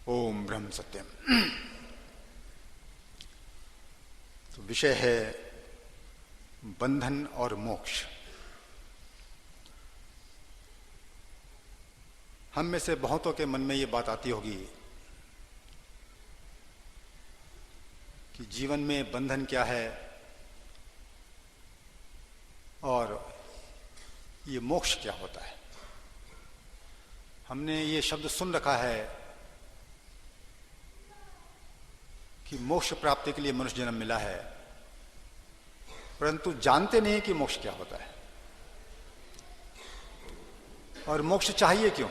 ओम ब्रह्म सत्यम। तो विषय है बंधन और मोक्ष। हम में से बहुतों के मन में ये बात आती होगी कि जीवन में बंधन क्या है और ये मोक्ष क्या होता है। हमने ये शब्द सुन रखा है कि मोक्ष प्राप्ति के लिए मनुष्य जन्म मिला है, परंतु जानते नहीं कि मोक्ष क्या होता है और मोक्ष चाहिए क्यों।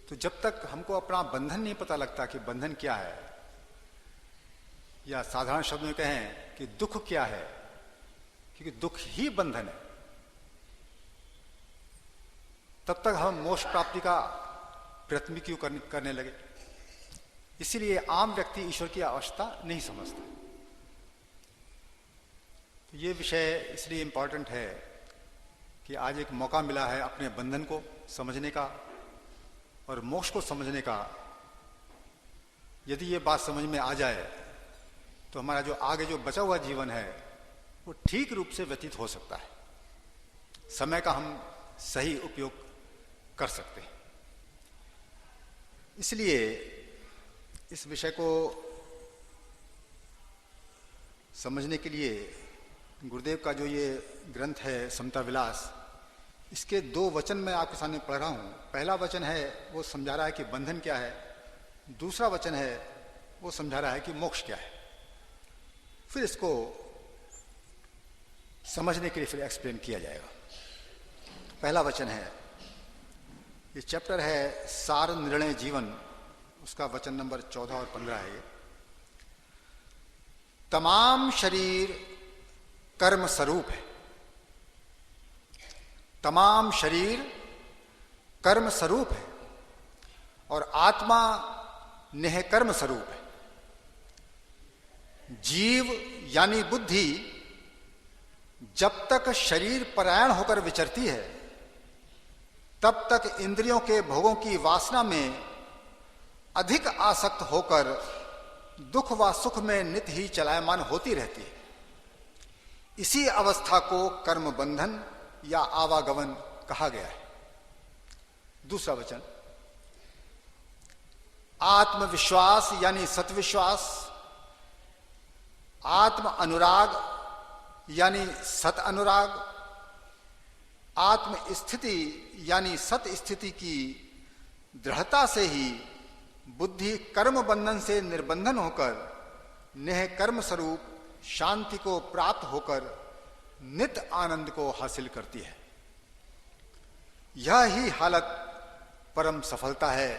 तो जब तक हमको अपना बंधन नहीं पता लगता कि बंधन क्या है, या साधारण शब्द में कहें कि दुख क्या है, क्योंकि दुख ही बंधन है, तब तक हम मोक्ष प्राप्ति का प्रयत्न क्यों करने लगे। इसीलिए आम व्यक्ति ईश्वर की आवश्यकता नहीं समझता। तो ये विषय इसलिए इंपॉर्टेंट है कि आज एक मौका मिला है अपने बंधन को समझने का और मोक्ष को समझने का। यदि ये बात समझ में आ जाए तो हमारा जो आगे जो बचा हुआ जीवन है वो ठीक रूप से व्यतीत हो सकता है। समय का हम सही उपयोग कर सकते हैं। इसलिए इस विषय को समझने के लिए गुरुदेव का जो ये ग्रंथ है समता विलास, इसके 2 वचन मैं आपके सामने पढ़ रहा हूं। पहला वचन है वो समझा रहा है कि बंधन क्या है, दूसरा वचन है वो समझा रहा है कि मोक्ष क्या है। फिर इसको समझने के लिए फिर एक्सप्लेन किया जाएगा। पहला वचन है, ये चैप्टर है सार निर्णय जीवन, उसका वचन नंबर 14 और 15 है। तमाम शरीर कर्म स्वरूप है। तमाम शरीर कर्म स्वरूप है और आत्मा नेह कर्म स्वरूप है। जीव यानी बुद्धि जब तक शरीर परायण होकर विचरती है तब तक इंद्रियों के भोगों की वासना में अधिक आसक्त होकर दुख व सुख में नित ही चलायमान होती रहती है। इसी अवस्था को कर्म बंधन या आवागमन कहा गया है। दूसरा वचन, आत्मविश्वास यानी सतविश्वास, आत्म अनुराग यानी सत अनुराग, आत्म स्थिति यानी सत स्थिति की दृढ़ता से ही बुद्धि कर्म बंधन से निर्बंधन होकर नेह कर्म स्वरूप शांति को प्राप्त होकर नित आनंद को हासिल करती है। यह ही हालत परम सफलता है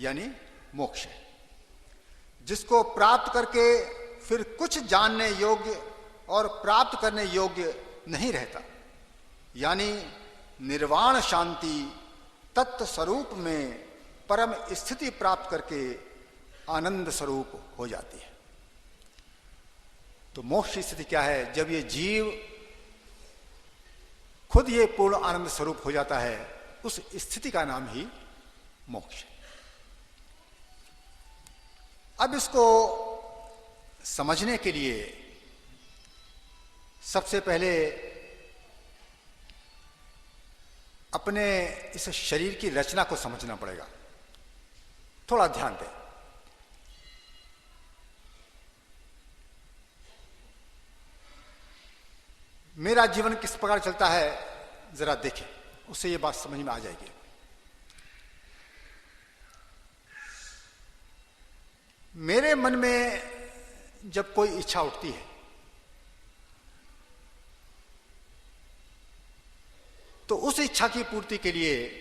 यानी मोक्ष है, जिसको प्राप्त करके फिर कुछ जानने योग्य और प्राप्त करने योग्य नहीं रहता। यानी निर्वाण शांति तत्व स्वरूप में परम स्थिति प्राप्त करके आनंद स्वरूप हो जाती है। तो मोक्ष की स्थिति क्या है? जब ये जीव खुद ये पूर्ण आनंद स्वरूप हो जाता है, उस स्थिति का नाम ही मोक्ष है। अब इसको समझने के लिए सबसे पहले अपने इस शरीर की रचना को समझना पड़ेगा। थोड़ा ध्यान दें। मेरा जीवन किस प्रकार चलता है जरा देखें, उससे ये बात समझ में आ जाएगी। मेरे मन में जब कोई इच्छा उठती है तो उस इच्छा की पूर्ति के लिए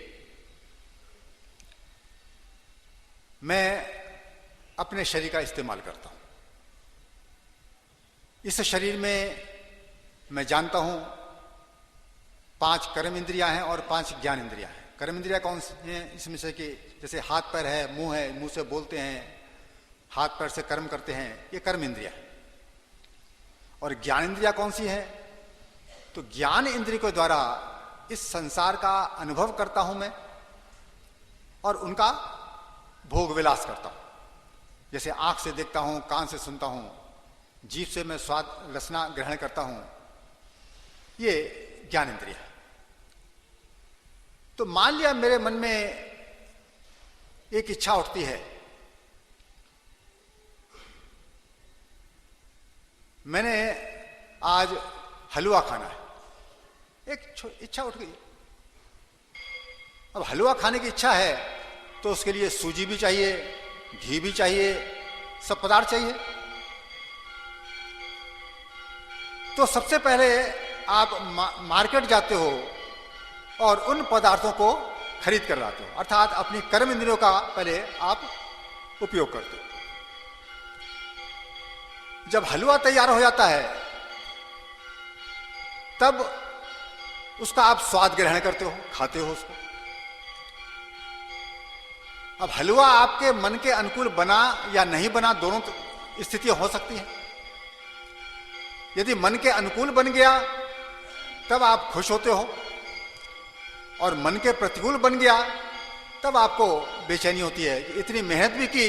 मैं अपने शरीर का इस्तेमाल करता हूं। इस शरीर में मैं जानता हूं 5 कर्म इंद्रियां हैं और 5 ज्ञान इंद्रियां हैं। कर्म इंद्रियां कौन सी हैं? इसमें से कि जैसे हाथ पैर है, मुंह से बोलते हैं, हाथ पैर से कर्म करते हैं, ये कर्म इंद्रियां हैं। और ज्ञान इंद्रियां कौन सी है? तो ज्ञान इंद्रिय के द्वारा इस संसार का अनुभव करता हूं मैं और उनका भोग विलास करता हूं। जैसे आंख से देखता हूं, कान से सुनता हूं, जीभ से मैं स्वाद रसना ग्रहण करता हूं, ये ज्ञान इंद्रिय है। तो मान लिया मेरे मन में एक इच्छा उठती है, मैंने आज हलवा खाना है, एक इच्छा उठ गई। अब हलवा खाने की इच्छा है तो उसके लिए सूजी भी चाहिए, घी भी चाहिए, सब पदार्थ चाहिए। तो सबसे पहले आप मार्केट जाते हो और उन पदार्थों को खरीद कर लाते हो, अर्थात अपनी कर्म इंद्रियों का पहले आप उपयोग करते हो। जब हलवा तैयार हो जाता है तब उसका आप स्वाद ग्रहण करते हो, खाते हो उसको। अब हलवा आपके मन के अनुकूल बना या नहीं बना, दोनों स्थितियां हो सकती हैं। यदि मन के अनुकूल बन गया तब आप खुश होते हो, और मन के प्रतिकूल बन गया तब आपको बेचैनी होती है कि इतनी मेहनत भी की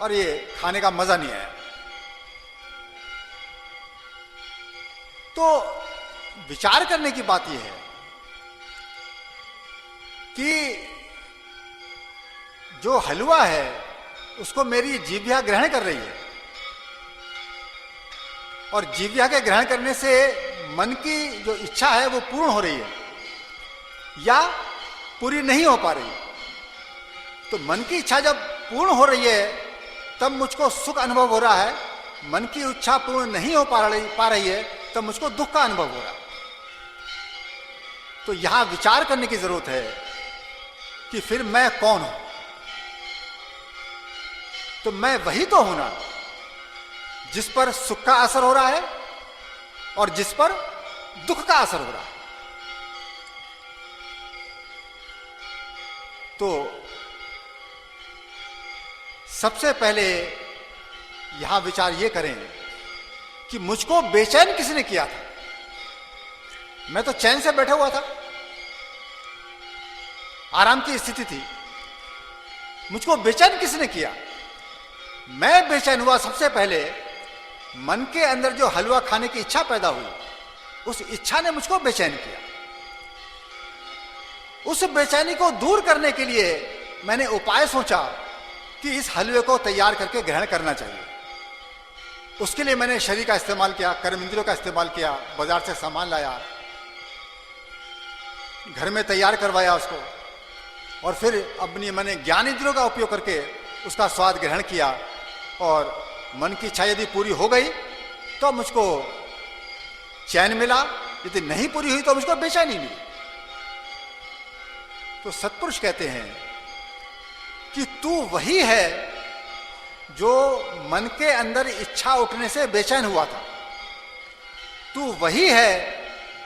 और ये खाने का मजा नहीं आया। तो विचार करने की बात यह है कि जो हलवा है उसको मेरी जीभया ग्रहण कर रही है, और जीभया के ग्रहण करने से मन की जो इच्छा है वो पूर्ण हो रही है या पूरी नहीं हो पा रही। तो मन की इच्छा जब पूर्ण हो रही है तब मुझको सुख अनुभव हो रहा है, मन की इच्छा पूर्ण नहीं हो पा रही है तब मुझको दुख का अनुभव हो रहा है। तो यहां विचार करने की जरूरत है कि फिर मैं कौन हूं। तो मैं वही तो हूं ना जिस पर सुख का असर हो रहा है और जिस पर दुख का असर हो रहा है। तो सबसे पहले यहां विचार यह करें कि मुझको बेचैन किसने किया था। मैं तो चैन से बैठा हुआ था, आराम की स्थिति थी, मुझको बेचैन किसने किया। मैं बेचैन हुआ सबसे पहले मन के अंदर जो हलवा खाने की इच्छा पैदा हुई, उस इच्छा ने मुझको बेचैन किया। उस बेचैनी को दूर करने के लिए मैंने उपाय सोचा कि इस हलवे को तैयार करके ग्रहण करना चाहिए। उसके लिए मैंने शरीर का इस्तेमाल किया, कर्म इंद्रियों का इस्तेमाल किया, बाजार से सामान लाया, घर में तैयार करवाया उसको, और फिर अपनी मैंने ज्ञान इंद्रियों का उपयोग करके उसका स्वाद ग्रहण किया। और मन की इच्छा यदि पूरी हो गई तो मुझको चैन मिला, यदि नहीं पूरी हुई तो मुझको बेचैनी मिली। तो सत्पुरुष कहते हैं कि तू वही है जो मन के अंदर इच्छा उठने से बेचैन हुआ था, तू वही है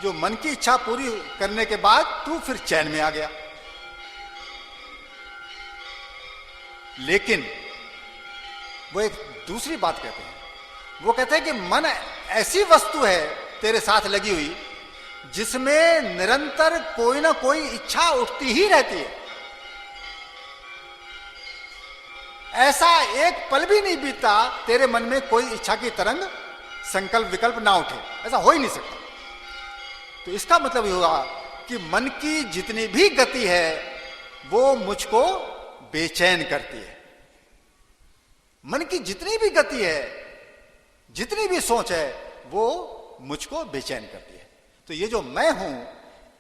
जो मन की इच्छा पूरी करने के बाद तू फिर चैन में आ गया। लेकिन वो एक दूसरी बात कहते हैं, वो कहते हैं कि मन ऐसी वस्तु है तेरे साथ लगी हुई जिसमें निरंतर कोई ना कोई इच्छा उठती ही रहती है। ऐसा एक पल भी नहीं बीतता तेरे मन में कोई इच्छा की तरंग, संकल्प विकल्प ना उठे, ऐसा हो ही नहीं सकता। तो इसका मतलब ये हुआ कि मन की जितनी भी गति है वो मुझको बेचैन करती है। मन की जितनी भी गति है, जितनी भी सोच है, वो मुझको बेचैन करती है। तो ये जो मैं हूं,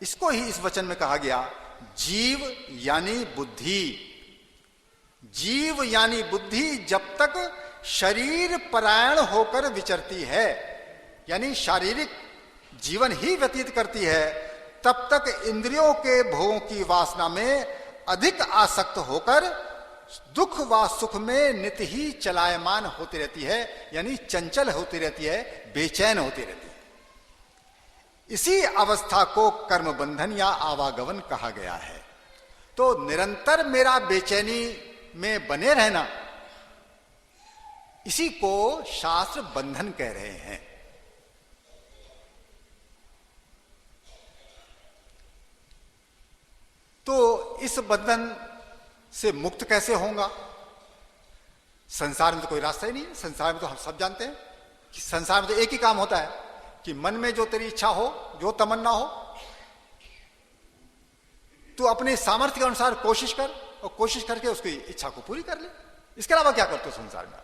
इसको ही इस वचन में कहा गया जीव यानी बुद्धि। जीव यानी बुद्धि जब तक शरीर परायण होकर विचरती है, यानी शारीरिक जीवन ही व्यतीत करती है, तब तक इंद्रियों के भोगों की वासना में अधिक आसक्त होकर दुख व सुख में नित्य ही चलायमान होती रहती है, यानी चंचल होती रहती है, बेचैन होती रहती है। इसी अवस्था को कर्म बंधन या आवागमन कहा गया है। तो निरंतर मेरा बेचैनी में बने रहना, इसी को शास्त्र बंधन कह रहे हैं। तो इस बंधन से मुक्त कैसे होगा? संसार में तो कोई रास्ता ही नहीं है। संसार में तो हम सब जानते हैं कि संसार में तो एक ही काम होता है कि मन में जो तेरी इच्छा हो, जो तमन्ना हो, तू अपने सामर्थ्य के अनुसार कोशिश कर और कोशिश करके उसकी इच्छा को पूरी कर ले। इसके अलावा क्या करते हो संसार में?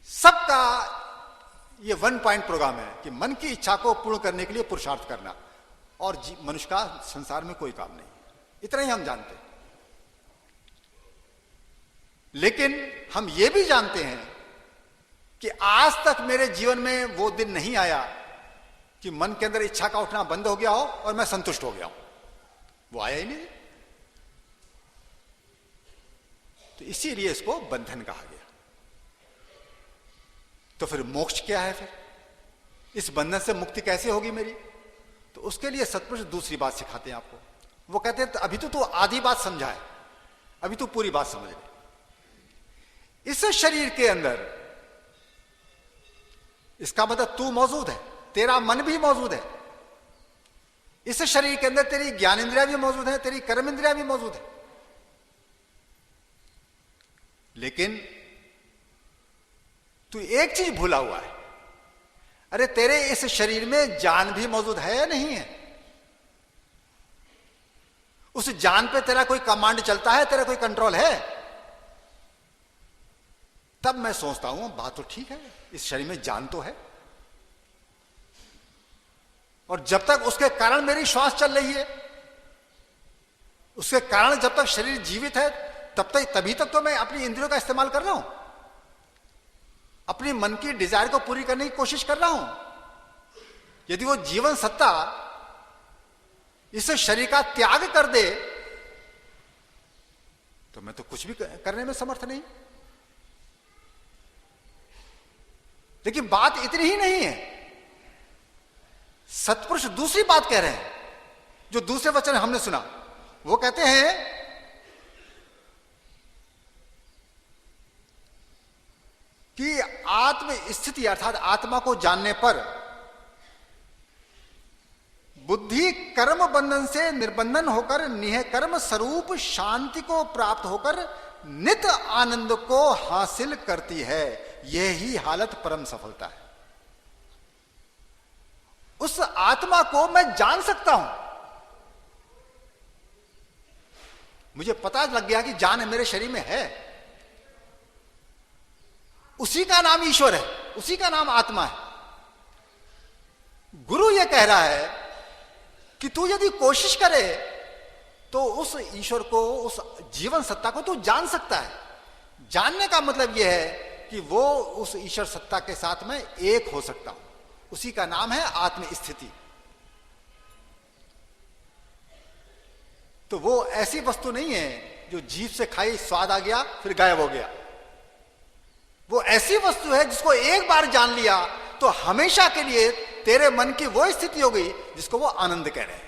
सबका ये 1 पॉइंट प्रोग्राम है कि मन की इच्छा को पूर्ण करने के लिए पुरुषार्थ करना, और मनुष्य का संसार में कोई काम नहीं। इतना ही हम जानते हैं। लेकिन हम ये भी जानते हैं कि आज तक मेरे जीवन में वो दिन नहीं आया कि मन के अंदर इच्छा का उठना बंद हो गया हो और मैं संतुष्ट हो गया हूं। वो आया ही नहीं। तो इसीलिए इसको बंधन कहा गया। तो फिर मोक्ष क्या है? फिर इस बंधन से मुक्ति कैसे होगी मेरी? तो उसके लिए सत्पुरुष दूसरी बात सिखाते हैं आपको। वो कहते हैं अभी तो तू आधी बात समझा है, अभी तू पूरी बात समझ ले। इस शरीर के अंदर इसका मतलब तू मौजूद है, तेरा मन भी मौजूद है। इस शरीर के अंदर तेरी ज्ञान इंद्रिया भी मौजूद है, तेरी कर्म इंद्रिया भी मौजूद है। लेकिन तू एक चीज भूला हुआ है। अरे तेरे इस शरीर में जान भी मौजूद है या नहीं है? उस जान पे तेरा कोई कमांड चलता है, तेरा कोई कंट्रोल है? तब मैं सोचता हूं बात तो ठीक है, इस शरीर में जान तो है, और जब तक उसके कारण मेरी श्वास चल रही है, उसके कारण जब तक शरीर जीवित है, तभी तक तो मैं अपनी इंद्रियों का इस्तेमाल कर रहा हूं, अपनी मन की डिजायर को पूरी करने की कोशिश कर रहा हूं। यदि वो जीवन सत्ता इस शरीर का त्याग कर दे तो मैं तो कुछ भी करने में समर्थ नहीं। लेकिन बात इतनी ही नहीं है। सत्पुरुष दूसरी बात कह रहे हैं, जो दूसरे वचन हमने सुना। वो कहते हैं कि आत्म स्थिति अर्थात आत्मा को जानने पर बुद्धि कर्म बंधन से निर्बंधन होकर निह कर्म स्वरूप शांति को प्राप्त होकर नित आनंद को हासिल करती है। यही हालत परम सफलता है। उस आत्मा को मैं जान सकता हूं। मुझे पता लग गया कि जान मेरे शरीर में है। उसी का नाम ईश्वर है, उसी का नाम आत्मा है। गुरु यह कह रहा है कि तू यदि कोशिश करे तो उस ईश्वर को, उस जीवन सत्ता को तू जान सकता है। जानने का मतलब यह है कि वो उस ईश्वर सत्ता के साथ में एक हो सकता हूं। उसी का नाम है आत्म स्थिति। तो वो ऐसी वस्तु नहीं है जो जीभ से खाई, स्वाद आ गया, फिर गायब हो गया। वो ऐसी वस्तु है जिसको एक बार जान लिया तो हमेशा के लिए तेरे मन की वो स्थिति हो गई जिसको वो आनंद कह रहे हैं।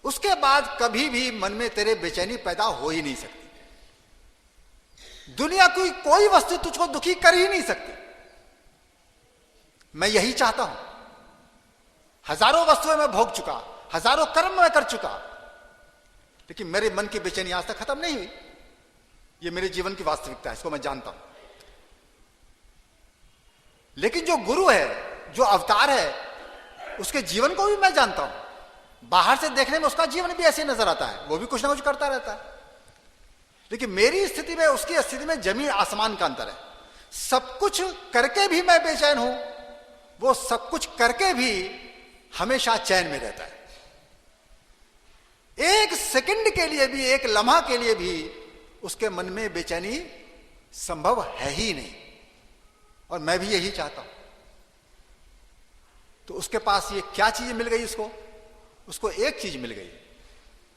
उसके बाद कभी भी मन में तेरे बेचैनी पैदा हो ही नहीं सकती। दुनिया की कोई वस्तु तुझको दुखी कर ही नहीं सकती। मैं यही चाहता हूं। हजारों वस्तुएं मैं भोग चुका, हजारों कर्म मैं कर चुका, लेकिन मेरे मन की बेचैनी आज तक खत्म नहीं हुई। यह मेरे जीवन की वास्तविकता है, इसको मैं जानता हूं। लेकिन जो गुरु है, जो अवतार है, उसके जीवन को भी मैं जानता हूं। बाहर से देखने में उसका जीवन भी ऐसे नजर आता है, वो भी कुछ ना कुछ करता रहता है। लेकिन मेरी स्थिति में उसकी स्थिति में जमीन आसमान का अंतर है। सब कुछ करके भी मैं बेचैन हूं, वो सब कुछ करके भी हमेशा चैन में रहता है। एक सेकंड के लिए भी, एक लम्हा के लिए भी उसके मन में बेचैनी संभव है ही नहीं। और मैं भी यही चाहता हूं। तो उसके पास ये क्या चीज मिल गई? उसको एक चीज मिल गई।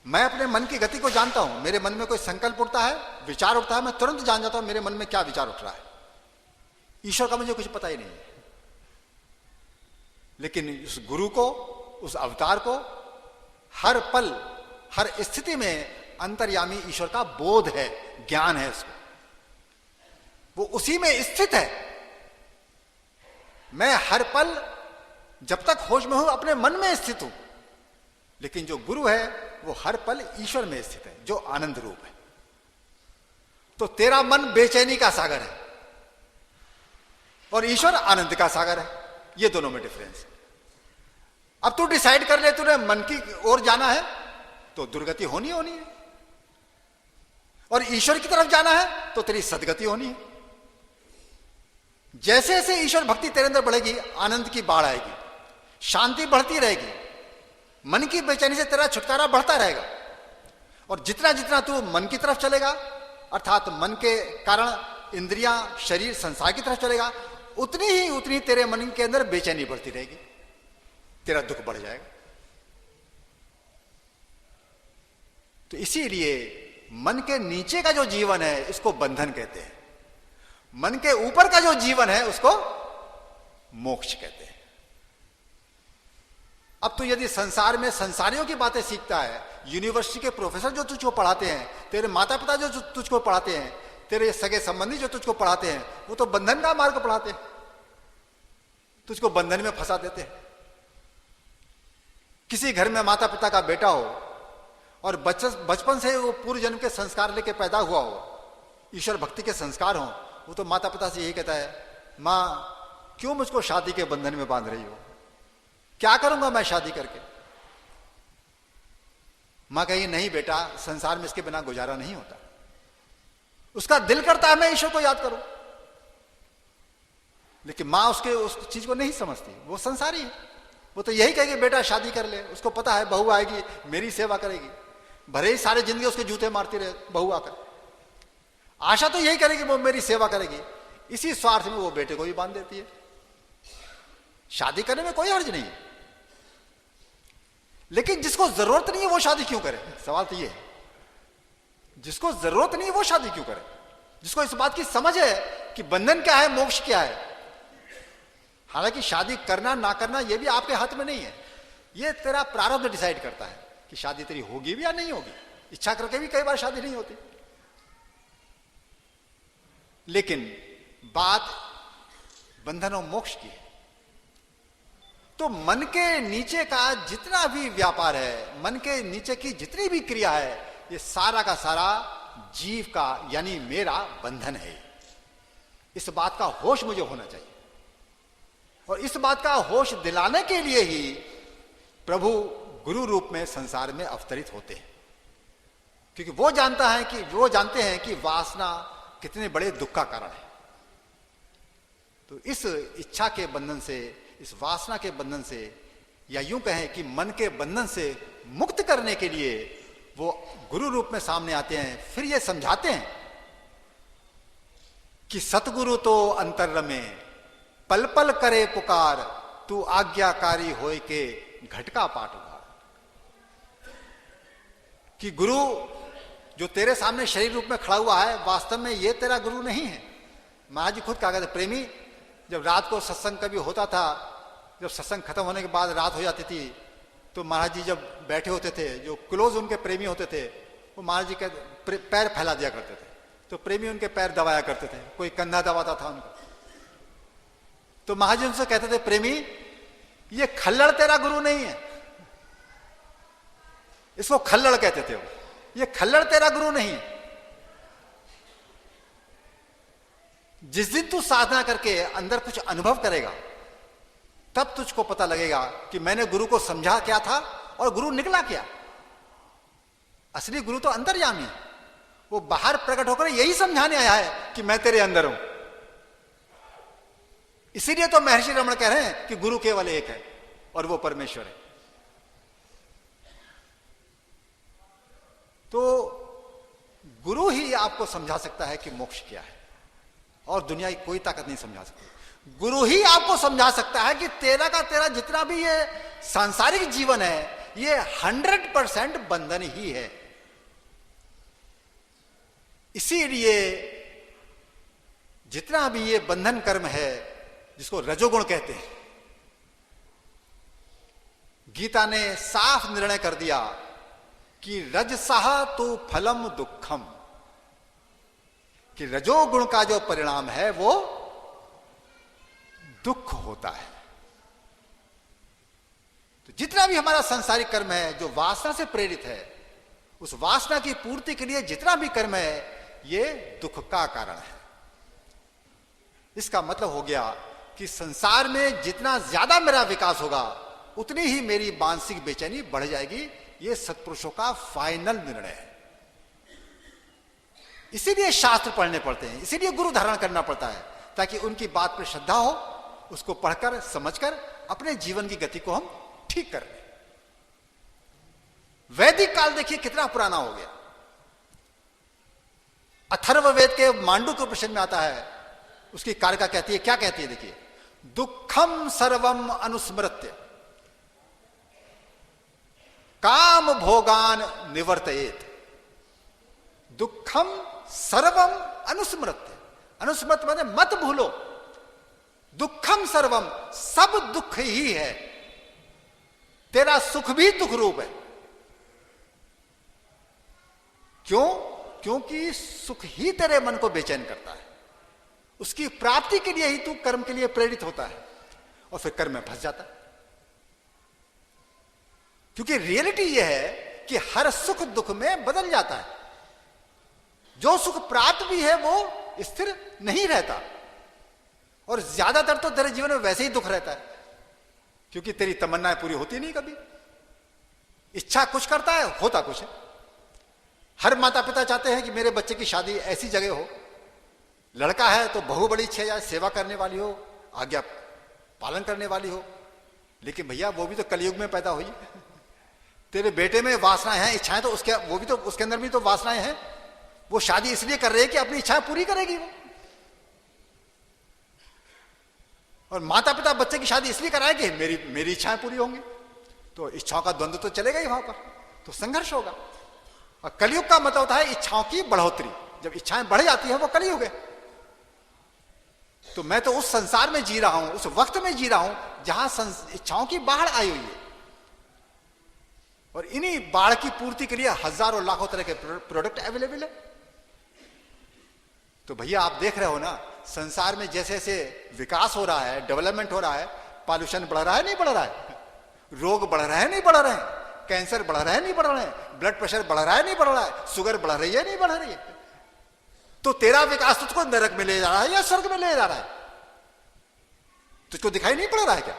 मैं अपने मन की गति को जानता हूं। मेरे मन में कोई संकल्प उठता है, विचार उठता है, मैं तुरंत जान जाता हूं मेरे मन में क्या विचार उठ रहा है। ईश्वर का मुझे कुछ पता ही नहीं है। लेकिन उस गुरु को, उस अवतार को हर पल, हर स्थिति में अंतर्यामी ईश्वर का बोध है, ज्ञान है उसको। वो उसी में स्थित है। मैं हर पल जब तक होश में हूं अपने मन में स्थित हूं। लेकिन जो गुरु है वो हर पल ईश्वर में स्थित है, जो आनंद रूप है। तो तेरा मन बेचैनी का सागर है और ईश्वर आनंद का सागर है, ये दोनों में डिफरेंस है। अब तू डिसाइड कर ले, तूने मन की ओर जाना है तो दुर्गति होनी है, और ईश्वर की तरफ जाना है तो तेरी सदगति होनी है। जैसे जैसे ईश्वर भक्ति तेरे अंदर बढ़ेगी, आनंद की बाढ़ आएगी, शांति बढ़ती रहेगी, मन की बेचैनी से तेरा छुटकारा बढ़ता रहेगा। और जितना जितना तू मन की तरफ चलेगा, अर्थात मन के कारण इंद्रियां, शरीर, संसार की तरफ चलेगा, उतनी तेरे मन के अंदर बेचैनी बढ़ती रहेगी, तेरा दुख बढ़ जाएगा। तो इसीलिए मन के नीचे का जो जीवन है इसको बंधन कहते हैं, मन के ऊपर का जो जीवन है उसको मोक्ष कहते हैं। अब तो यदि संसार में संसारियों की बातें सीखता है, यूनिवर्सिटी के प्रोफेसर जो तुझको पढ़ाते हैं, तेरे माता पिता जो तुझको पढ़ाते हैं, तेरे सगे संबंधी जो तुझको पढ़ाते हैं, वो तो बंधन का मार्ग पढ़ाते हैं, तुझको बंधन में फंसा देते हैं। किसी घर में माता पिता का बेटा हो और बचपन से वो पूर्व जन्म के संस्कार लेके पैदा हुआ हो, ईश्वर भक्ति के संस्कार हो, वो तो माता पिता से यही कहता है, मां क्यों मुझको शादी के बंधन में बांध रही हो, क्या करूंगा मैं शादी करके। मां कही, नहीं बेटा, संसार में इसके बिना गुजारा नहीं होता। उसका दिल करता है मैं ईश्वर को याद करूं, लेकिन मां उस चीज को नहीं समझती, वो संसारी है। वो तो यही कहेगी बेटा शादी कर ले, उसको पता है बहू आएगी मेरी सेवा करेगी, भले ही सारे जिंदगी उसके जूते मारती रहे बहू आकर, आशा तो यही करेगी वो मेरी सेवा करेगी। इसी स्वार्थ में वो बेटे को भी बांध देती है। शादी करने में कोई हर्ज नहीं है, लेकिन जिसको जरूरत नहीं है वो शादी क्यों करे, सवाल तो ये है। जिसको जरूरत नहीं है वो शादी क्यों करे, जिसको इस बात की समझ है कि बंधन क्या है, मोक्ष क्या है। हालांकि शादी करना ना करना ये भी आपके हाथ में नहीं है, ये तेरा प्रारब्ध डिसाइड करता है कि शादी तेरी होगी भी या नहीं होगी। इच्छा करके भी कई बार शादी नहीं होती। लेकिन बात बंधन और मोक्ष की है। तो मन के नीचे का जितना भी व्यापार है, मन के नीचे की जितनी भी क्रिया है, ये सारा का सारा जीव का यानी मेरा बंधन है। इस बात का होश मुझे होना चाहिए, और इस बात का होश दिलाने के लिए ही प्रभु गुरु रूप में संसार में अवतरित होते हैं, क्योंकि वो जानते हैं कि वासना कितने बड़े दुख का कारण है। तो इस इच्छा के बंधन से, इस वासना के बंधन से, या यूं कहें कि मन के बंधन से मुक्त करने के लिए वो गुरु रूप में सामने आते हैं। फिर ये समझाते हैं कि सतगुरु तो अंतर में पल पल करे पुकार, तू आज्ञाकारी होय के घटका पाट उघार। कि गुरु जो तेरे सामने शरीर रूप में खड़ा हुआ है, वास्तव में ये तेरा गुरु नहीं है। महाराज जी खुद कहा करते, प्रेमी जब रात को सत्संग कभी होता था, जब सत्संग खत्म होने के बाद रात हो जाती थी, तो महाराज जी जब बैठे होते थे, जो क्लोज उनके प्रेमी होते थे, वो महाराज जी के पैर फैला दिया करते थे, तो प्रेमी उनके पैर दबाया करते थे। कोई कंधा दबाता था उनको, तो महाराज जी उनसे कहते थे, प्रेमी ये खल्लड़ तेरा गुरु नहीं है। इसको खल्लड़ कहते थे वो, ये खल्लड़ तेरा गुरु नहीं है। जिस दिन तू साधना करके अंदर कुछ अनुभव करेगा, तब तुझको पता लगेगा कि मैंने गुरु को समझा क्या था और गुरु निकला क्या। असली गुरु तो अंतर्यामी है, वो बाहर प्रकट होकर यही समझाने आया है कि मैं तेरे अंदर हूं। इसीलिए तो महर्षि रमण कह रहे हैं कि गुरु केवल एक है और वो परमेश्वर है। तो गुरु ही आपको समझा सकता है कि मोक्ष क्या है, और दुनिया की कोई ताकत नहीं समझा सकती। गुरु ही आपको समझा सकता है कि तेरा का तेरा जितना भी ये सांसारिक जीवन है, ये 100% बंधन ही है। इसीलिए जितना भी ये बंधन कर्म है, जिसको रजोगुण कहते हैं, गीता ने साफ निर्णय कर दिया कि रजसः तु फलम दुखम, कि रजोगुण का जो परिणाम है वो दुख होता है। तो जितना भी हमारा सांसारिक कर्म है जो वासना से प्रेरित है, उस वासना की पूर्ति के लिए जितना भी कर्म है ये दुख का कारण है। इसका मतलब हो गया कि संसार में जितना ज्यादा मेरा विकास होगा उतनी ही मेरी मानसिक बेचैनी बढ़ जाएगी। ये सत्पुरुषों का फाइनल निर्णय है। इसीलिए शास्त्र पढ़ने पड़ते हैं, इसीलिए गुरु धारण करना पड़ता है, ताकि उनकी बात पर श्रद्धा हो, उसको पढ़कर समझकर अपने जीवन की गति को हम ठीक कर लें। वैदिक काल देखिए कितना पुराना हो गया। अथर्ववेद के मांडुक्य उपनिषद में आता है, उसकी कारिका कहती है, क्या कहती है देखिए, दुखम सर्वम अनुस्मृत्य काम भोगान निवर्तयेत। दुखम सर्वम अनुस्मृत्य, अनुस्मृत माने मत भूलो। दुखम सर्वम, सब दुख ही है, तेरा सुख भी दुख रूप है। क्यों? क्योंकि सुख ही तेरे मन को बेचैन करता है। उसकी प्राप्ति के लिए ही तू कर्म के लिए प्रेरित होता है और फिर कर्म में फंस जाता है। क्योंकि रियलिटी यह है कि हर सुख दुख में बदल जाता है। जो सुख प्राप्त भी है वो स्थिर नहीं रहता, और ज्यादातर तो तेरे जीवन में वैसे ही दुख रहता है, क्योंकि तेरी तमन्नाएं पूरी होती नहीं कभी। इच्छा कुछ करता है, होता कुछ है। हर माता पिता चाहते हैं कि मेरे बच्चे की शादी ऐसी जगह हो, लड़का है तो बहू बड़ी अच्छी है, सेवा करने वाली हो, आज्ञा पालन करने वाली हो। लेकिन भैया वो भी तो कलयुग में पैदा हुई। तेरे बेटे में वासनाएं हैं, इच्छाएं, तो उसके वो भी तो, उसके अंदर भी तो वासनाएं हैं। वो शादी इसलिए कर रही है कि अपनी इच्छाएं पूरी करेगी वो। और माता पिता बच्चे की शादी इसलिए कराएंगे मेरी इच्छाएं पूरी होंगी। तो इच्छाओं का द्वंद्व तो चलेगा ही वहां पर, तो संघर्ष होगा। और कलयुग का मतलब होता है इच्छाओं की बढ़ोतरी। जब इच्छाएं बढ़ जाती है वो कलयुग है। तो मैं तो उस संसार में जी रहा हूं, उस वक्त में जी रहा हूं जहां इच्छाओं की बाढ़ आई हुई है, और इन्हीं बाढ़ की पूर्ति के लिए हजारों लाखों तरह के प्रोडक्ट अवेलेबल है। तो भैया आप देख रहे हो ना, संसार में जैसे जैसे विकास हो रहा है, डेवलपमेंट हो रहा है, पॉल्यूशन बढ़ रहा है नहीं बढ़ रहा है, रोग बढ़ रहे हैं नहीं बढ़ रहे हैं, कैंसर बढ़ रहा है नहीं बढ़ रहे हैं, ब्लड प्रेशर बढ़ रहा है नहीं बढ़ रहा है, शुगर बढ़ रही है नहीं बढ़ रही है। तो तेरा विकास तुझको नरक में ले जा रहा है या स्वर्ग में ले जा रहा है? तुझको दिखाई नहीं पड़ रहा है क्या?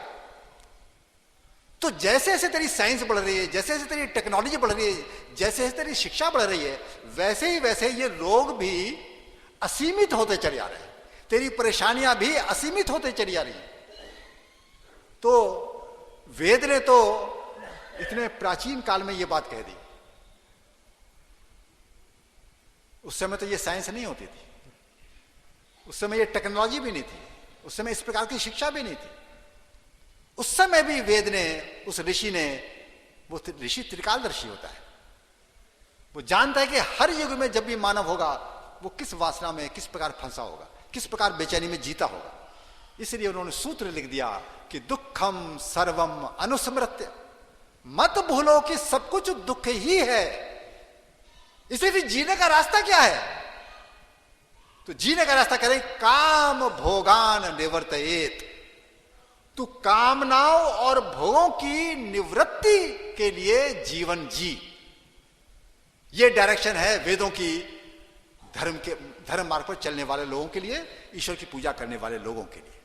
तो जैसे जैसे तेरी साइंस बढ़ रही है, जैसे जैसे तेरी टेक्नोलॉजी बढ़ रही है, जैसे जैसे तेरी शिक्षा बढ़ रही है, वैसे ही ये रोग भी असीमित होते चले आ रहे हैं, तेरी परेशानियां भी असीमित होते चली आ रही हैं। तो वेद ने तो इतने प्राचीन काल में ये बात कह दी। उस समय तो ये साइंस नहीं होती थी, उस समय ये टेक्नोलॉजी भी नहीं थी, उस समय इस प्रकार की शिक्षा भी नहीं थी। उस समय भी वेद ने, उस ऋषि ने, वो ऋषि त्रिकालदर्शी होता है, वो जानता है कि हर युग में जब भी मानव होगा वो किस वासना में किस प्रकार फंसा होगा, किस प्रकार बेचैनी में जीता होगा। इसलिए उन्होंने सूत्र लिख दिया कि दुखम सर्वम अनुस्मृत्य, मत भूलो कि सब कुछ दुख ही है। इसलिए फिर जीने का रास्ता क्या है? तो जीने का रास्ता करें, काम भोगान निवर्तयेत। तू कामनाओं और भोगों की निवृत्ति के लिए जीवन जी। ये डायरेक्शन है वेदों की, धर्म मार्ग पर चलने वाले लोगों के लिए, ईश्वर की पूजा करने वाले लोगों के लिए,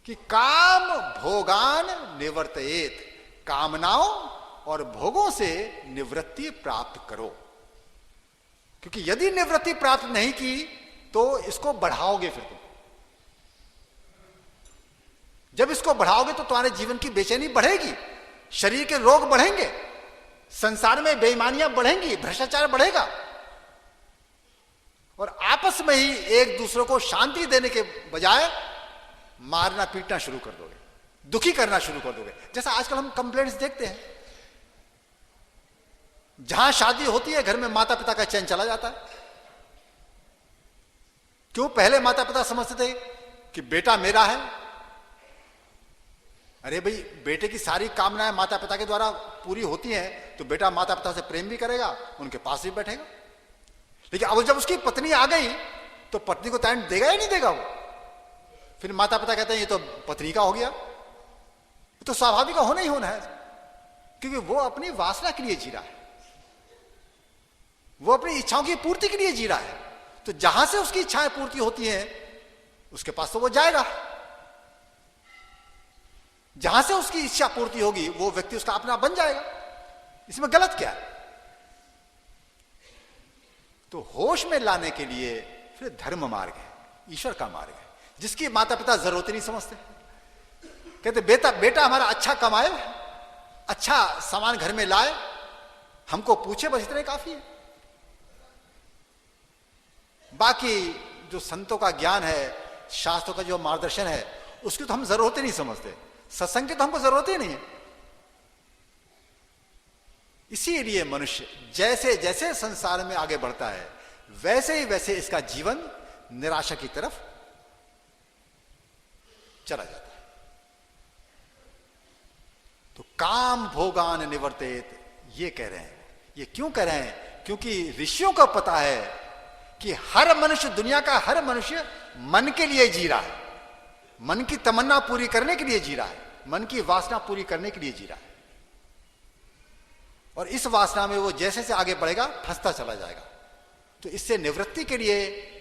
कि काम भोगान निवर्तयेत, कामनाओं और भोगों से निवृत्ति प्राप्त करो। क्योंकि यदि निवृत्ति प्राप्त नहीं की तो इसको बढ़ाओगे। फिर तुम जब इसको बढ़ाओगे तो तुम्हारे जीवन की बेचैनी बढ़ेगी, शरीर के रोग बढ़ेंगे, संसार में बेईमानियां बढ़ेंगी, भ्रष्टाचार बढ़ेगा, और आपस में ही एक दूसरे को शांति देने के बजाय मारना पीटना शुरू कर दोगे, दुखी करना शुरू कर दोगे। जैसा आजकल हम कंप्लेंट्स देखते हैं, जहां शादी होती है घर में माता पिता का चैन चला जाता है। क्यों? पहले माता पिता समझते थे कि बेटा मेरा है। अरे भाई, बेटे की सारी कामनाएं माता पिता के द्वारा पूरी होती हैं तो बेटा माता पिता से प्रेम भी करेगा, उनके पास भी बैठेगा। लेकिन अब जब उसकी पत्नी आ गई तो पत्नी को टाइम देगा या नहीं देगा वो? फिर माता पिता कहते हैं ये तो पत्नी का हो गया, तो स्वाभाविक होना ही होना है, क्योंकि वो अपनी वासना के लिए जी रहा है, वो अपनी इच्छाओं की पूर्ति के लिए जी रहा है। तो जहां से उसकी इच्छाएं पूर्ति होती हैं उसके पास तो वो जाएगा। जहां से उसकी इच्छा पूर्ति होगी वो व्यक्ति उसका अपना बन जाएगा। इसमें गलत क्या है? तो होश में लाने के लिए फिर धर्म मार्ग है, ईश्वर का मार्ग है, जिसकी माता पिता जरूरत ही नहीं समझते। कहते बेटा हमारा अच्छा कमाए, अच्छा सामान घर में लाए, हमको पूछे, बस इतना ही काफी है। बाकी जो संतों का ज्ञान है, शास्त्रों का जो मार्गदर्शन है, उसकी तो हम जरूरत ही नहीं समझते। सत्संग की तो हमको जरूरत ही नहीं है। इसीलिए मनुष्य जैसे जैसे संसार में आगे बढ़ता है वैसे ही वैसे इसका जीवन निराशा की तरफ चला जाता है। तो काम भोगान निवर्तेत, ये कह रहे हैं। ये क्यों कह रहे हैं? क्योंकि ऋषियों को पता है कि हर मनुष्य, दुनिया का हर मनुष्य मन के लिए जी रहा है, मन की तमन्ना पूरी करने के लिए जी रहा है, मन की वासना पूरी करने के लिए जी रहा है। और इस वासना में वो जैसे से आगे बढ़ेगा फंसता चला जाएगा। तो इससे निवृत्ति के लिए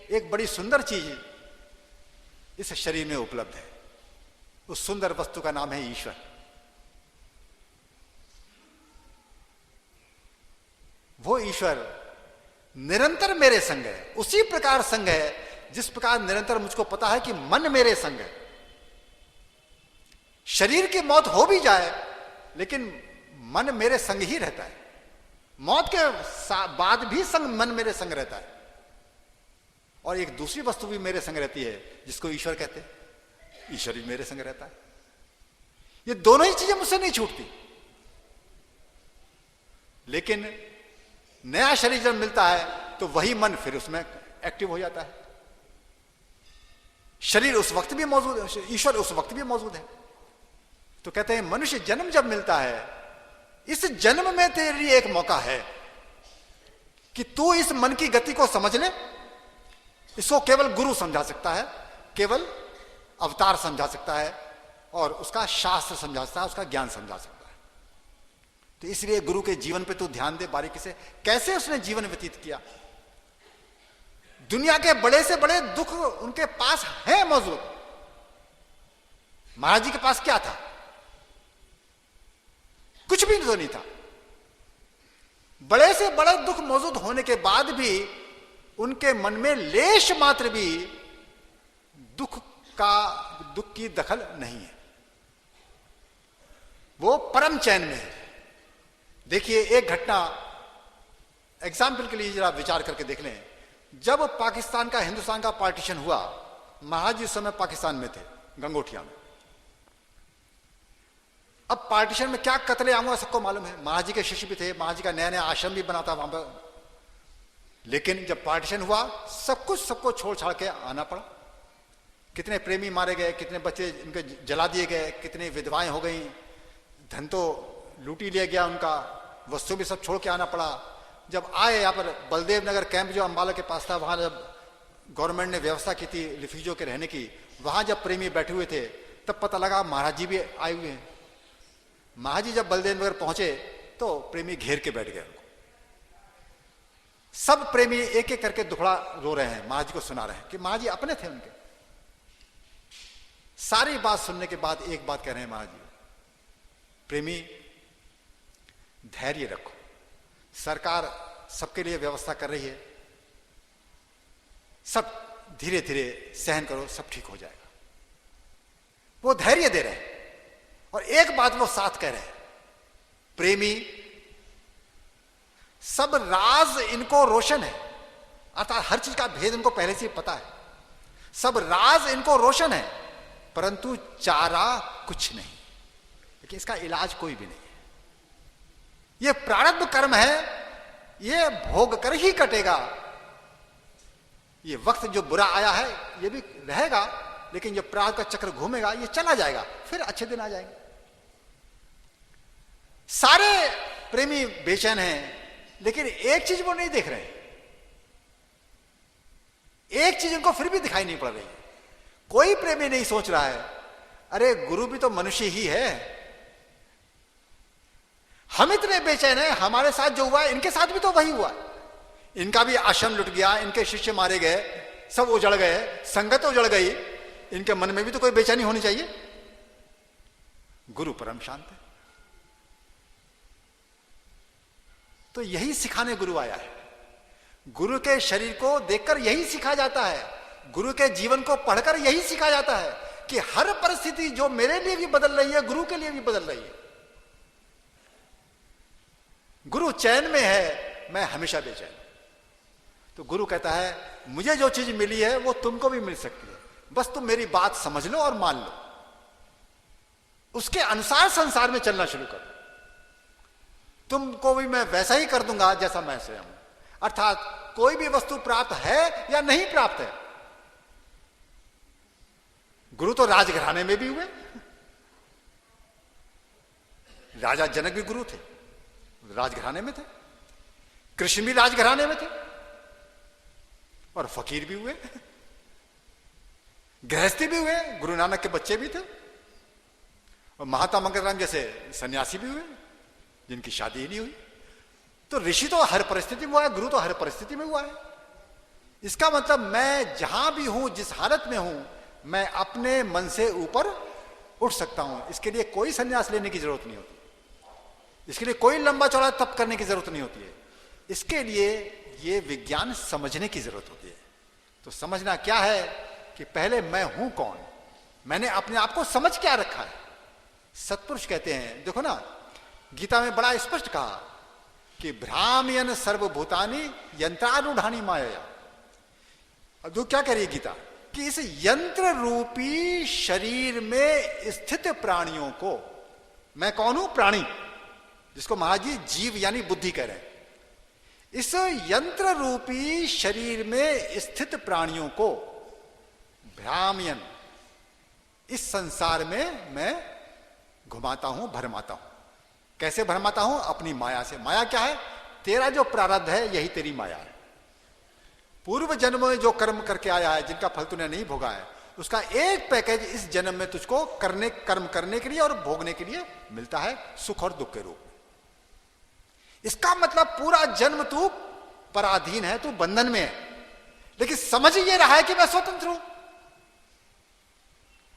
एक बड़ी सुंदर चीज इस शरीर में उपलब्ध है। उस सुंदर वस्तु का नाम है ईश्वर। वो ईश्वर निरंतर मेरे संग है, उसी प्रकार संग है जिस प्रकार निरंतर मुझको पता है कि मन मेरे संग है। शरीर की मौत हो भी जाए लेकिन मन मेरे संग ही रहता है। मौत के बाद भी मन मेरे संग रहता है। और एक दूसरी वस्तु भी मेरे संग रहती है जिसको ईश्वर कहते हैं, ईश्वर भी मेरे संग रहता है। ये दोनों ही चीजें मुझसे नहीं छूटती। लेकिन नया शरीर जब मिलता है तो वही मन फिर उसमें एक्टिव हो जाता है। शरीर उस वक्त भी मौजूद है, ईश्वर उस वक्त भी मौजूद है। तो कहते हैं मनुष्य जन्म जब मिलता है, इस जन्म में तेरे लिए एक मौका है कि तू इस मन की गति को समझ ले। इसको केवल गुरु समझा सकता है, केवल अवतार समझा सकता है, और उसका शास्त्र समझा सकता है, उसका ज्ञान समझा सकता है। तो इसलिए गुरु के जीवन पे तू ध्यान दे बारीकी से, कैसे उसने जीवन व्यतीत किया। दुनिया के बड़े से बड़े दुख उनके पास हैं मौजूद। महाराज जी के पास क्या था? कुछ भी तो नहीं था। बड़े से बड़े दुख मौजूद होने के बाद भी उनके मन में लेश मात्र भी दुख की दखल नहीं है। वो परम चैन में है। देखिए एक घटना एग्जाम्पल के लिए जरा विचार करके देख लें। जब पाकिस्तान का हिंदुस्तान का पार्टीशन हुआ, महाराज जी उस समय पाकिस्तान में थे, गंगोटिया में। अब पार्टीशन में क्या कत्ले आम हुआ सबको मालूम है। महाराज जी के शिष्य भी थे, महाराज जी का नया नया आश्रम भी बना था वहां पर। लेकिन जब पार्टीशन हुआ सब कुछ सबको छोड़ छाड़ के आना पड़ा। कितने प्रेमी मारे गए, कितने बच्चे इनके जला दिए गए, कितनी विधवाएं हो गई, धन तो लूटी लिया गया उनका, वस्तु भी सब छोड़ के आना पड़ा। जब आए यहाँ पर बलदेव नगर कैंप जो अम्बाला के पास था, वहां जब गवर्नमेंट ने व्यवस्था की थी रिफ्यूजियों के रहने की, वहां जब प्रेमी बैठे हुए थे तब पता लगा महाराज जी भी आए हुए हैं। महाराज जी जब बलदेव नगर पहुंचे तो प्रेमी घेर के बैठ गए उनको। सब प्रेमी एक एक करके दुखड़ा रो रहे हैं, महाराज जी को सुना रहे हैं कि महाराज जी अपने थे उनके। सारी बात सुनने के बाद एक बात कह रहे हैं महाराज जी, प्रेमी धैर्य रखो, सरकार सबके लिए व्यवस्था कर रही है, सब धीरे धीरे सहन करो, सब ठीक हो जाएगा। वो धैर्य दे रहे हैं। और एक बात वो साथ कह रहे हैं, प्रेमी सब राज इनको रोशन है, अर्थात हर चीज का भेद इनको पहले से पता है। सब राज इनको रोशन है, परंतु चारा कुछ नहीं, लेकिन इसका इलाज कोई भी नहीं है। ये प्रारब्ध कर्म है, ये भोग कर ही कटेगा। ये वक्त जो बुरा आया है ये भी रहेगा, लेकिन जब प्रारब्ध का चक्र घूमेगा ये चला जाएगा, फिर अच्छे दिन आ जाएंगे। सारे प्रेमी बेचैन हैं, लेकिन एक चीज वो नहीं देख रहे, एक चीज उनको फिर भी दिखाई नहीं पड़ रही। कोई प्रेमी नहीं सोच रहा है अरे गुरु भी तो मनुष्य ही है, हम इतने बेचैन हैं, हमारे साथ जो हुआ है इनके साथ भी तो वही हुआ है। इनका भी आश्रम लुट गया, इनके शिष्य मारे गए, सब उजड़ गए, संगत उजड़ गई, इनके मन में भी तो कोई बेचैनी होनी चाहिए। गुरु परम शांत है। तो यही सिखाने गुरु आया है। गुरु के शरीर को देखकर यही सीखा जाता है, गुरु के जीवन को पढ़कर यही सीखा जाता है कि हर परिस्थिति जो मेरे लिए भी बदल रही है, गुरु के लिए भी बदल रही है। गुरु चैन में है, मैं हमेशा बेचैन हूं। तो गुरु कहता है मुझे जो चीज मिली है वो तुमको भी मिल सकती है, बस तुम मेरी बात समझ लो और मान लो, उसके अनुसार संसार में चलना शुरू करो। तुमको भी मैं वैसा ही कर दूंगा जैसा मैं स्वयं हूं। अर्थात कोई भी वस्तु प्राप्त है या नहीं प्राप्त है। गुरु तो राजघराने में भी हुए, राजा जनक भी गुरु थे, राजघराने में थे। कृष्ण भी राजघराने में थे और फकीर भी हुए, गृहस्थी भी हुए, गुरु नानक के बच्चे भी थे, और महात्मा मंगलराम जैसे सन्यासी भी हुए जिनकी शादी ही नहीं हुई। तो ऋषि तो हर परिस्थिति में हुआ है, गुरु तो हर परिस्थिति में हुआ है। इसका मतलब मैं जहां भी हूं, जिस हालत में हूं, मैं अपने मन से ऊपर उठ सकता हूं। इसके लिए कोई संन्यास लेने की जरूरत नहीं होती, इसके लिए कोई लंबा चौड़ा तप करने की जरूरत नहीं होती है। इसके लिए ये विज्ञान समझने की जरूरत होती है। तो समझना क्या है कि पहले मैं हूं कौन, मैंने अपने आप को समझ क्या रखा है। सत्पुरुष कहते हैं, देखो ना, गीता में बड़ा स्पष्ट कहा कि भ्राम्यन सर्वभूतानि यंत्रारूढ़ानि माया। अब जो क्या कह रही है गीता कि इस यंत्र रूपी शरीर में स्थित प्राणियों को, मैं कौन हूं? प्राणी, जिसको महाराज जी जीव यानी बुद्धि कह रहे हैं। इस यंत्र रूपी शरीर में स्थित प्राणियों को भ्राम्यन, इस संसार में मैं घुमाता हूं, भरमाता हूं। कैसे भरमाता हूं? अपनी माया से। माया क्या है? तेरा जो प्रारब्ध है यही तेरी माया है। पूर्व जन्म में जो कर्म करके आया है, जिनका फल तूने नहीं भोगा है, उसका एक पैकेज इस जन्म में तुझको कर्म करने के लिए और भोगने के लिए मिलता है, सुख और दुख के रूप में। इसका मतलब पूरा जन्म तू पराधीन है, तू बंधन में है, लेकिन समझ ये रहा है कि मैं स्वतंत्र हूं।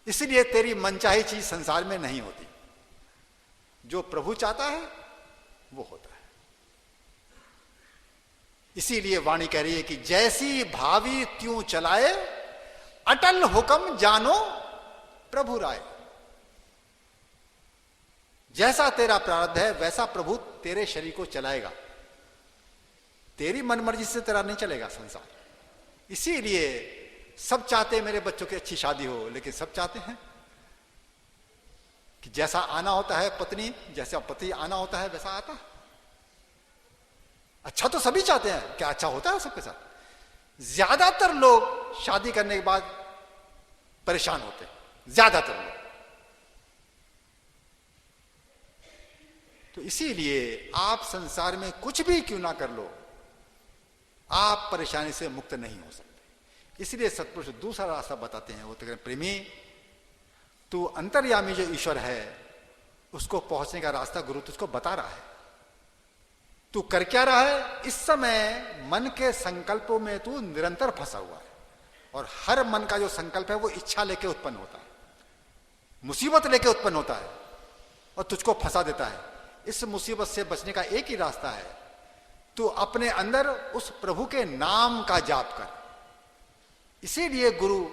इसलिए तेरी मनचाही चीज संसार में नहीं होती। जो प्रभु चाहता है वो होता है। इसीलिए वाणी कह रही है कि जैसी भावी त्यों चलाए, अटल हुक्म जानो प्रभु राय। जैसा तेरा प्रारब्ध है वैसा प्रभु तेरे शरीर को चलाएगा। तेरी मनमर्जी से तेरा नहीं चलेगा संसार। इसीलिए सब चाहते हैं मेरे बच्चों की अच्छी शादी हो, लेकिन सब चाहते हैं कि जैसा आना होता है पत्नी, जैसा पति आना होता है वैसा आता है। अच्छा तो सभी चाहते हैं, क्या अच्छा होता है सबके साथ? ज्यादातर लोग शादी करने के बाद परेशान होते हैं, ज्यादातर लोग। तो इसीलिए आप संसार में कुछ भी क्यों ना कर लो, आप परेशानी से मुक्त नहीं हो सकते। इसलिए सत्पुरुष दूसरा रास्ता बताते हैं। वो तो कहते हैं, प्रेमी तू अंतर्यामी जो ईश्वर है उसको पहुंचने का रास्ता गुरु तुझको बता रहा है। तू कर क्या रहा है? इस समय मन के संकल्पों में तू निरंतर फंसा हुआ है, और हर मन का जो संकल्प है वो इच्छा लेके उत्पन्न होता है, मुसीबत लेके उत्पन्न होता है और तुझको फंसा देता है। इस मुसीबत से बचने का एक ही रास्ता है, तू अपने अंदर उस प्रभु के नाम का जाप कर। इसीलिए गुरु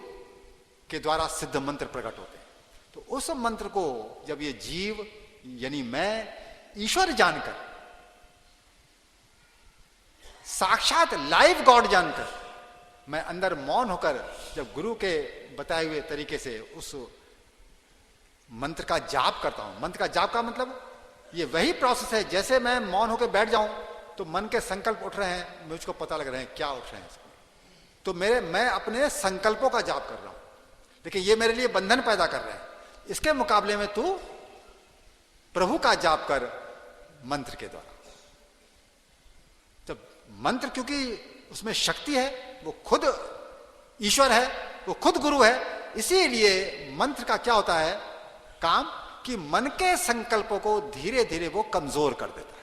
के द्वारा सिद्ध मंत्र प्रकट होते हैं। तो उस मंत्र को जब ये जीव यानी मैं ईश्वर जानकर, साक्षात लाइव गॉड जानकर, मैं अंदर मौन होकर जब गुरु के बताए हुए तरीके से उस मंत्र का जाप करता हूं। मंत्र का जाप का मतलब ये वही प्रोसेस है, जैसे मैं मौन होकर बैठ जाऊं तो मन के संकल्प उठ रहे हैं, मुझको पता लग रहे हैं क्या उठ रहे हैं, तो मैं अपने संकल्पों का जाप कर रहा हूं, लेकिन ये मेरे लिए बंधन पैदा कर रहे हैं। इसके मुकाबले में तू प्रभु का जाप कर मंत्र के द्वारा। जब मंत्र, क्योंकि उसमें शक्ति है, वो खुद ईश्वर है, वो खुद गुरु है, इसीलिए मंत्र का क्या होता है काम कि मन के संकल्पों को धीरे धीरे वो कमजोर कर देता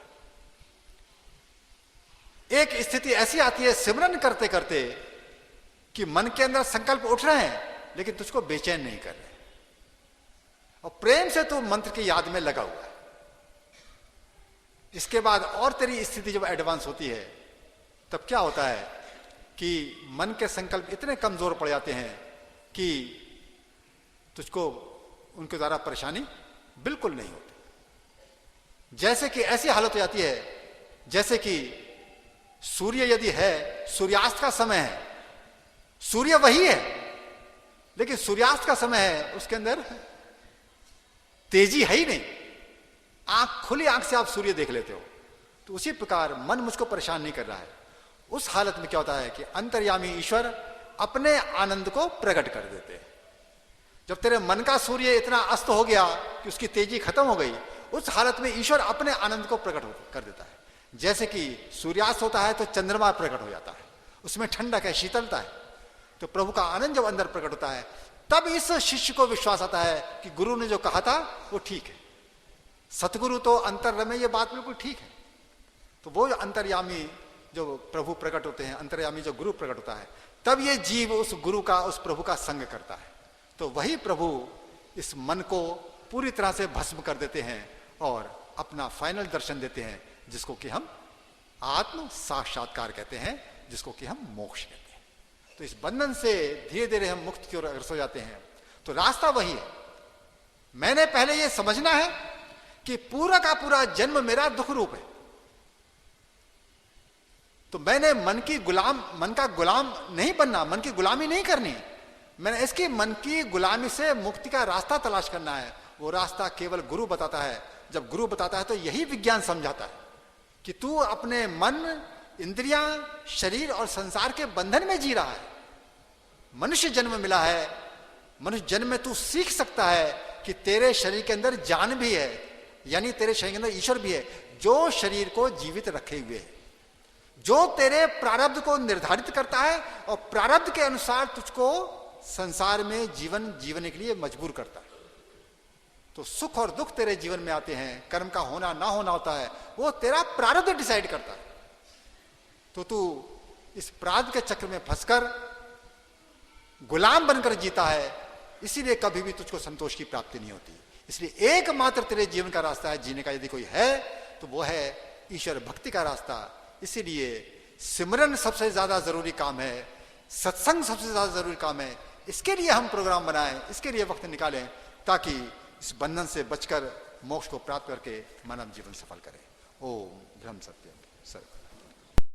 है। एक स्थिति ऐसी आती है सिमरन करते करते कि मन के अंदर संकल्प उठ रहे हैं लेकिन तुझको बेचैन नहीं कर रहे, और प्रेम से तू मंत्र की याद में लगा हुआ है। इसके बाद और तेरी स्थिति जब एडवांस होती है तब क्या होता है कि मन के संकल्प इतने कमजोर पड़ जाते हैं कि तुझको उनके द्वारा परेशानी बिल्कुल नहीं होती। जैसे कि ऐसी हालत हो जाती है जैसे कि सूर्य यदि है, सूर्यास्त का समय है, सूर्य वही है लेकिन सूर्यास्त का समय है, उसके अंदर तेजी है ही नहीं, खुली आंख से आप सूर्य देख लेते हो। तो उसी प्रकार मन मुझको परेशान नहीं कर रहा है। उस हालत में क्या होता है कि अंतर्यामी ईश्वर अपने आनंद को प्रकट कर देते हैं। जब तेरे मन का सूर्य इतना अस्त हो गया कि उसकी तेजी खत्म हो गई, उस हालत में ईश्वर अपने आनंद को प्रकट कर देता है। जैसे कि सूर्यास्त होता है तो चंद्रमा प्रकट हो जाता है, उसमें ठंडक है, शीतलता है। तो प्रभु का आनंद जब अंदर प्रकट होता है तब इस शिष्य को विश्वास आता है कि गुरु ने जो कहा था वो ठीक है। सतगुरु तो अंतर में ये बात बिल्कुल ठीक है। तो वो अंतर्यामी जो प्रभु प्रकट होते हैं, अंतर्यामी जो गुरु प्रकट होता है, तब ये जीव उस गुरु का, उस प्रभु का संग करता है। तो वही प्रभु इस मन को पूरी तरह से भस्म कर देते हैं और अपना फाइनल दर्शन देते हैं, जिसको कि हम आत्म साक्षात्कार कहते हैं, जिसको कि हम मोक्ष कहते हैं। तो इस बंधन से धीरे धीरे हम मुक्त की ओर अग्रसर हो जाते हैं। तो रास्ता वही है। मैंने पहले ये समझना है कि पूरा का पूरा जन्म मेरा दुख रूप है। तो मैंने मन का गुलाम नहीं बनना, मन की गुलामी नहीं करनी। मैंने इसकी मन की गुलामी से मुक्ति का रास्ता तलाश करना है। वो रास्ता केवल गुरु बताता है। जब गुरु बताता है तो यही विज्ञान समझाता है कि तू अपने मन, इंद्रियां, शरीर और संसार के बंधन में जी रहा है। मनुष्य जन्म मिला है, मनुष्य जन्म में तू सीख सकता है कि तेरे शरीर के अंदर जान भी है, यानी तेरे शरीर के अंदर ईश्वर भी है जो शरीर को जीवित रखे हुए है, जो तेरे प्रारब्ध को निर्धारित करता है और प्रारब्ध के अनुसार तुझको संसार में जीवन जीवने के लिए मजबूर करता है। तो सुख और दुख तेरे जीवन में आते हैं, कर्म का होना ना होना होता है, वो तेरा प्रारब्ध डिसाइड करता है। तो तू इस प्रारब्ध के चक्र में फंसकर गुलाम बनकर जीता है, इसीलिए कभी भी तुझको संतोष की प्राप्ति नहीं होती। इसलिए एकमात्र तेरे जीवन का रास्ता है जीने का यदि कोई है तो वो है ईश्वर भक्ति का रास्ता। इसीलिए सिमरन सबसे ज्यादा जरूरी काम है, सत्संग सबसे ज्यादा जरूरी काम है। इसके लिए हम प्रोग्राम बनाएं, इसके लिए वक्त निकालें, ताकि इस बंधन से बचकर मोक्ष को प्राप्त करके मानव जीवन सफल करें। ओम ब्रह्म सत्यम सर।